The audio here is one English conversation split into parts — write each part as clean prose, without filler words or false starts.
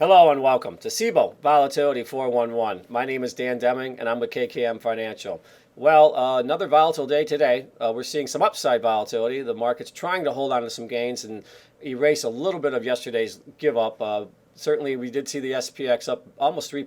Hello and welcome to SIBO Volatility 411. My name is Dan Deming and I'm with KKM Financial. Well, another volatile day today. We're seeing some upside volatility. The market's trying to hold on to some gains and erase a little bit of yesterday's give up. Certainly, we did see the SPX up almost 3%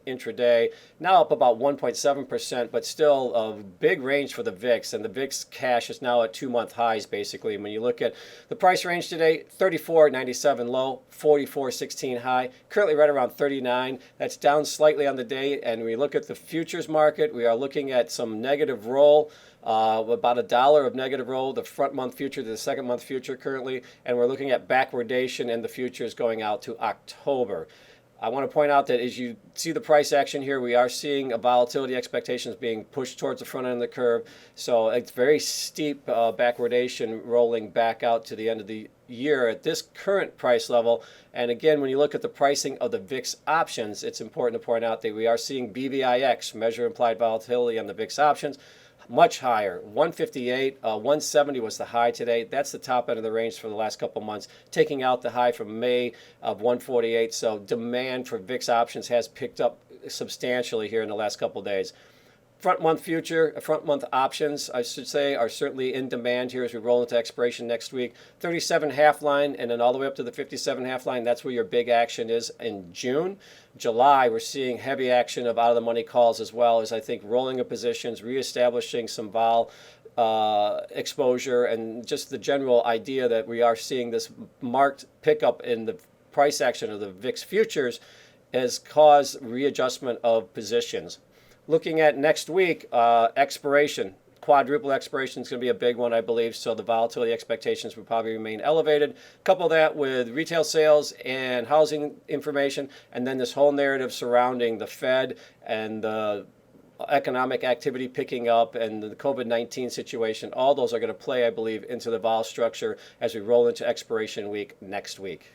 intraday, now up about 1.7%, but still a big range for the VIX. And the VIX cash is now at 2-month highs, basically. When you look at the price range today, 34.97 low, 44.16 high, currently right around 39. That's down slightly on the day. And we look at the futures market, we are looking at some negative roll. About $1 of negative roll, the front month future to the second month future currently, and we're looking at backwardation in the futures going out to October. I want to point out that as you see the price action here, we are seeing a volatility expectations being pushed towards the front end of the curve. So it's very steep backwardation rolling back out to the end of the year at this current price level. And again, when you look at the pricing of the VIX options, it's important to point out that we are seeing VVIX, measure implied volatility on the VIX options, much higher. 158, 170 was the high today. That's the top end of the range for the last couple months, taking out the high from May of 148. So demand for VIX options has picked up substantially here in the last couple days. Front month options, I should say, are certainly in demand here as we roll into expiration next week. 37 half line and then all the way up to the 57 half line. That's where your big action is in June. July, we're seeing heavy action of out of the money calls as well as I think rolling of positions, reestablishing some vol exposure, and just the general idea that we are seeing this marked pickup in the price action of the VIX futures has caused readjustment of positions. Looking at next week, expiration, quadruple expiration is going to be a big one, I believe. So the volatility expectations will probably remain elevated. Couple that with retail sales and housing information, and then this whole narrative surrounding the Fed and the economic activity picking up and the COVID-19 situation. All those are going to play, I believe, into the vol structure as we roll into expiration week next week.